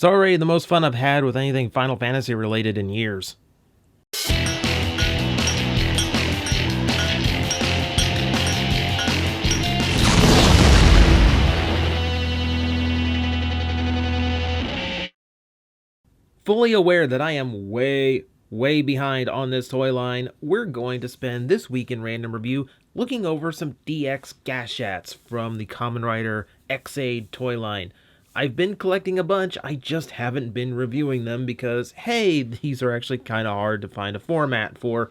It's already the most fun I've had with anything Final Fantasy related in years. Fully aware that I am way behind on this toy line, we're going to spend this week in Random Review looking over some DX Gashats from the Kamen Rider X-Aid toy line. I've been collecting a bunch, I just haven't been reviewing them because, hey, these are actually kind of hard to find a format for,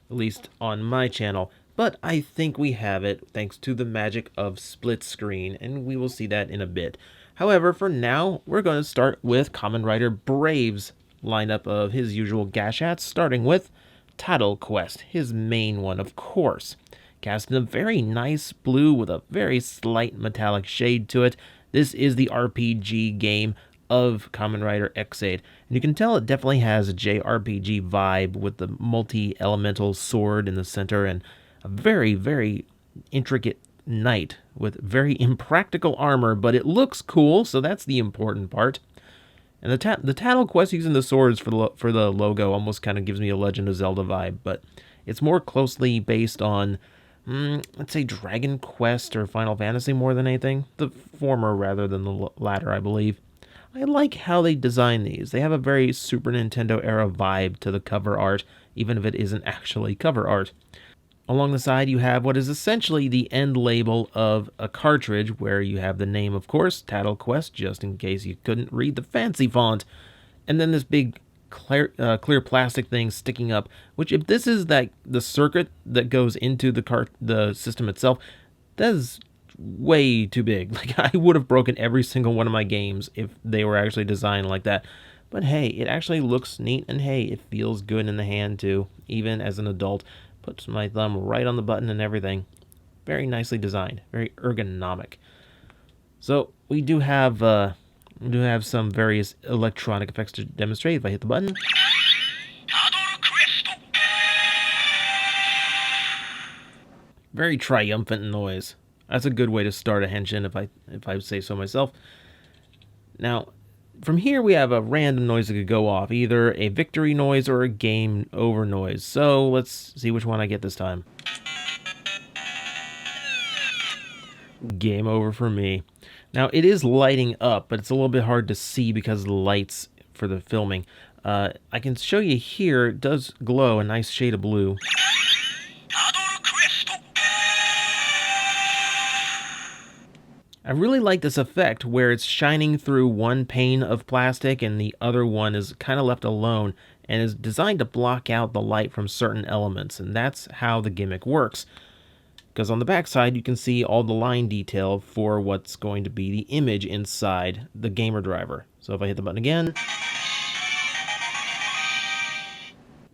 at least on my channel. But I think we have it thanks to the magic of split screen, and we will see that in a bit. However, for now, we're going to start with Kamen Rider Brave's lineup of his usual Gashats, starting with Taddle Quest, his main one, of course. Cast in a very nice blue with a very slight metallic shade to it. This is the RPG game of Kamen Rider X-Aid. And you can tell it definitely has a JRPG vibe with the multi-elemental sword in the center and a very, very intricate knight with very impractical armor, but it looks cool, so that's the important part. And the Taddle Quest using the swords for the logo almost kind of gives me a Legend of Zelda vibe, but it's more closely based on, let's say, Dragon Quest or Final Fantasy more than anything. The former rather than the latter, I believe. I like how they design these. They have a very Super Nintendo era vibe to the cover art, even if it isn't actually cover art. Along the side, you have what is essentially the end label of a cartridge, where you have the name, of course, Taddle Quest, just in case you couldn't read the fancy font. And then this big clear plastic thing sticking up, which, if this is the circuit that goes into the system itself, that is way too big. Like, I would have broken every single one of my games if they were actually designed like that. But hey, it actually looks neat, and hey, it feels good in the hand too, even as an adult. Puts my thumb right on the button and everything. Very nicely designed, very ergonomic. So we do have some various electronic effects to demonstrate. If I hit the button, very triumphant noise. That's a good way to start a henshin, if I say so myself. Now, from here we have a random noise that could go off, either a victory noise or a game over noise. So let's see which one I get this time. Game over for me. Now, it is lighting up, but it's a little bit hard to see because of the lights for the filming. I can show you here, it does glow a nice shade of blue. I really like this effect where it's shining through one pane of plastic and the other one is kind of left alone and is designed to block out the light from certain elements, and that's how the gimmick works. Because on the back side you can see all the line detail for what's going to be the image inside the gamer driver. So if I hit the button again,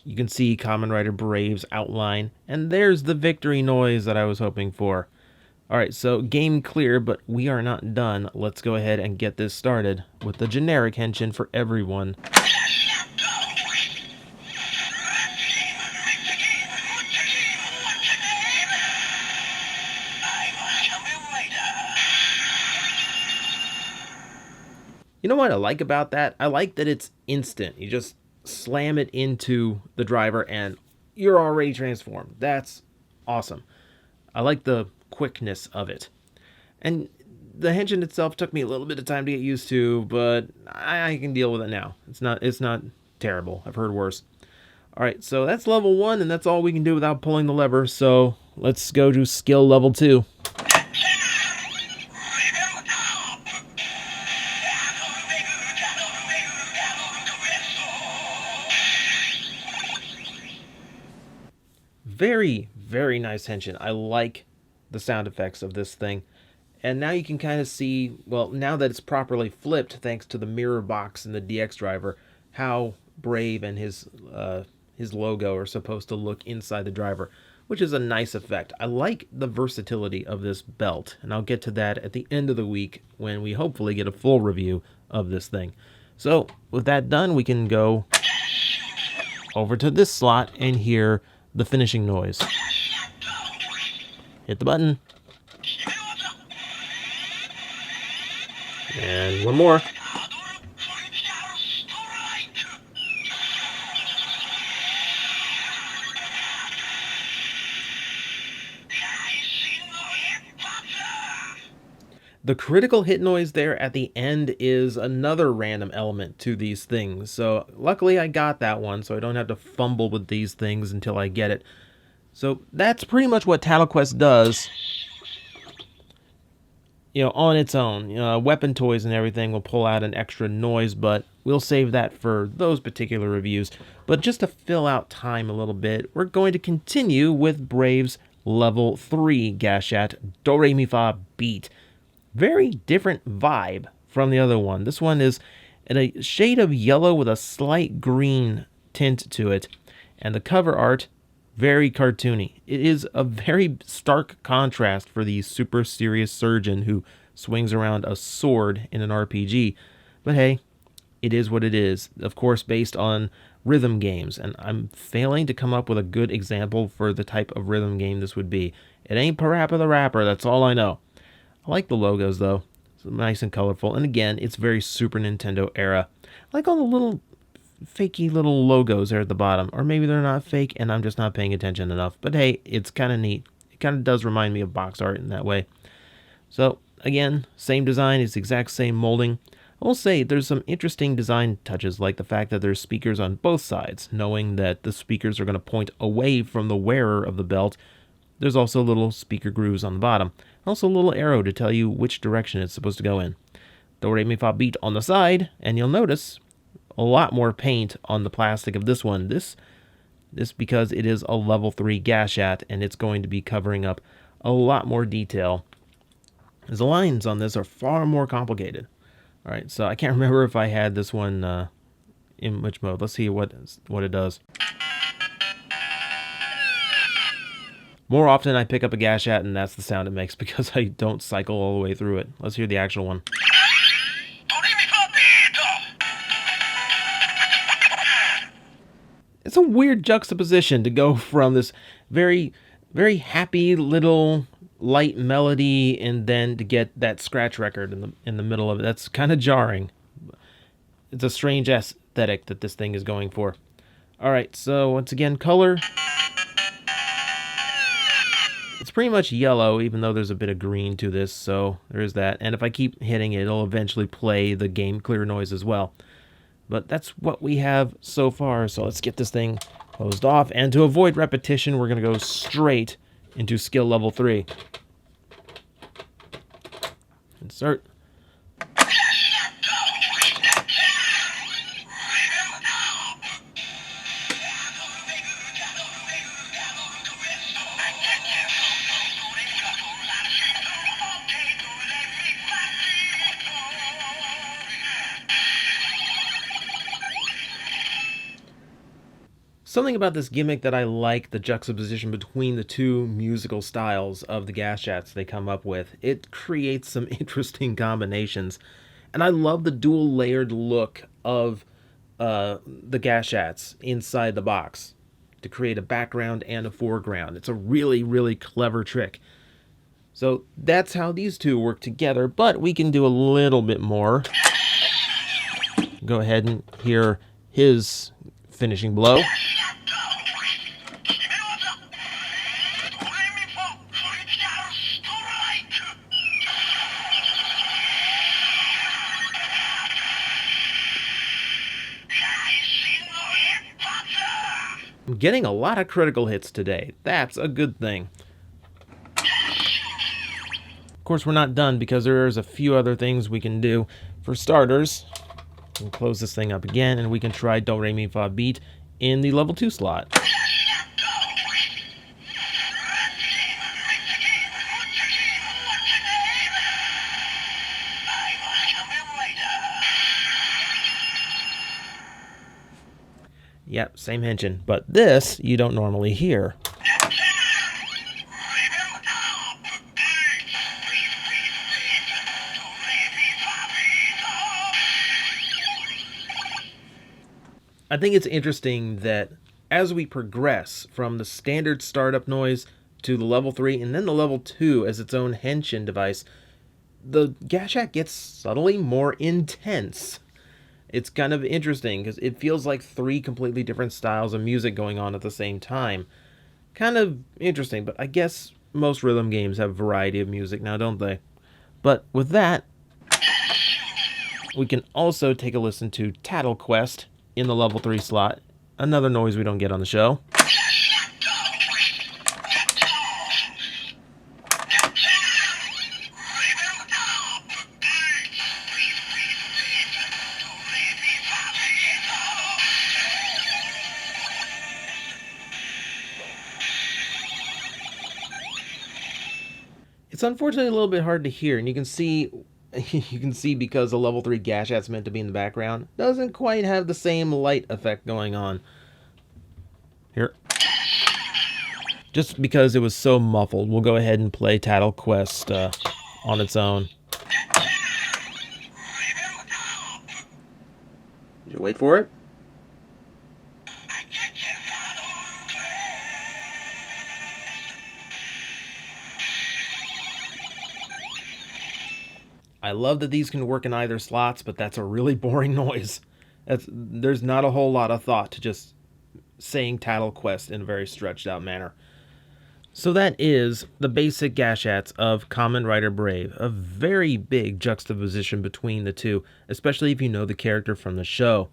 you can see Kamen Rider Brave's outline, and there's the victory noise that I was hoping for. Alright, so game clear, but we are not done. Let's go ahead and get this started with the generic henshin for everyone. You know what I like about that? I like that it's instant. You just slam it into the driver and you're already transformed. That's awesome. I like the quickness of it. And the henshin itself took me a little bit of time to get used to, but I can deal with it now. It's not terrible. I've heard worse. Alright, so that's level 1, and that's all we can do without pulling the lever, so let's go to skill level 2. Very, very nice henshin. I like the sound effects of this thing. And now you can kind of see, well, now that it's properly flipped thanks to the mirror box in the DX driver, how Brave and his logo are supposed to look inside the driver, which is a nice effect. I like the versatility of this belt, and I'll get to that at the end of the week when we hopefully get a full review of this thing. So with that done, we can go over to this slot and hear the finishing noise. Hit the button. And one more. The critical hit noise there at the end is another random element to these things. So luckily I got that one, so I don't have to fumble with these things until I get it. So that's pretty much what Taddle Quest does, on its own. Weapon toys and everything will pull out an extra noise, but we'll save that for those particular reviews. But just to fill out time a little bit, we're going to continue with Brave's level 3 Gashat, DoReMiFa Beat. Very different vibe from the other one. This one is in a shade of yellow with a slight green tint to it, and the cover art, very cartoony. It is a very stark contrast for the super serious surgeon who swings around a sword in an RPG. But hey, it is what it is. Of course, based on rhythm games, and I'm failing to come up with a good example for the type of rhythm game this would be. It ain't Parappa the Rapper, that's all I know. I like the logos, though. It's nice and colorful. And again, it's very Super Nintendo era. I like all the little fakey little logos there at the bottom. Or maybe they're not fake and I'm just not paying attention enough. But hey, it's kind of neat. It kind of does remind me of box art in that way. So, again, same design. It's the exact same molding. I will say there's some interesting design touches, like the fact that there's speakers on both sides, knowing that the speakers are going to point away from the wearer of the belt. There's also little speaker grooves on the bottom. Also a little arrow to tell you which direction it's supposed to go in. DoReMiFa Beat on the side, and you'll notice a lot more paint on the plastic of this one. This because it is a level 3 Gashat, and it's going to be covering up a lot more detail. As the lines on this are far more complicated. Alright, so I can't remember if I had this one in which mode. Let's see what it does. More often I pick up a Gashat and that's the sound it makes because I don't cycle all the way through it. Let's hear the actual one. It's a weird juxtaposition to go from this very, very happy little light melody and then to get that scratch record in the middle of it. That's kind of jarring. It's a strange aesthetic that this thing is going for. Alright, so once again, color. It's pretty much yellow, even though there's a bit of green to this, so there is that. And if I keep hitting it, it'll eventually play the game clear noise as well. But that's what we have so far, so let's get this thing closed off. And to avoid repetition, we're going to go straight into skill level 3. Insert. Something about this gimmick that I like, the juxtaposition between the two musical styles of the Gashats they come up with. It creates some interesting combinations. And I love the dual layered look of the Gashats inside the box to create a background and a foreground. It's a really, really clever trick. So that's how these two work together, but we can do a little bit more. Go ahead and hear his finishing blow. I'm getting a lot of critical hits today. That's a good thing. Of course, we're not done because there's a few other things we can do. For starters, we'll close this thing up again and we can try DoReMiFa Beat in the level 2 slot. Yep, same engine, but this you don't normally hear. I think it's interesting that as we progress from the standard startup noise to the level 3 and then the level 2 as its own henshin device, the Gashat gets subtly more intense. It's kind of interesting because it feels like 3 completely different styles of music going on at the same time. Kind of interesting, but I guess most rhythm games have a variety of music now, don't they? But with that, we can also take a listen to Taddle Quest in the level 3 slot. Another noise we don't get on the show. It's unfortunately a little bit hard to hear, and you can see because the level 3 Gashat's meant to be in the background, doesn't quite have the same light effect going on. Here. Just because it was so muffled, we'll go ahead and play Taddle Quest on its own. Did you wait for it? I love that these can work in either slots, but that's a really boring noise. There's not a whole lot of thought to just saying Taddle Quest in a very stretched out manner. So that is the basic Gashats of Kamen Rider Brave, a very big juxtaposition between the two, especially if you know the character from the show.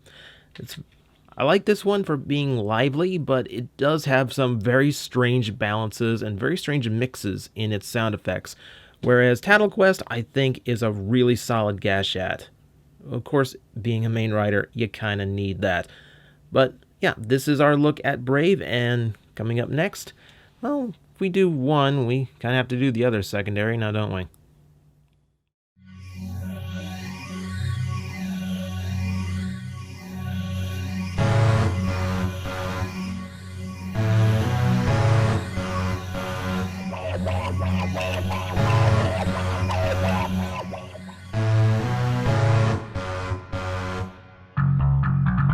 I like this one for being lively, but it does have some very strange balances and very strange mixes in its sound effects, whereas Taddle Quest, I think, is a really solid Gashat. Of course, being a main rider, you kind of need that. But yeah, this is our look at Brave, and coming up next, well, if we do one, we kind of have to do the other secondary now, don't we?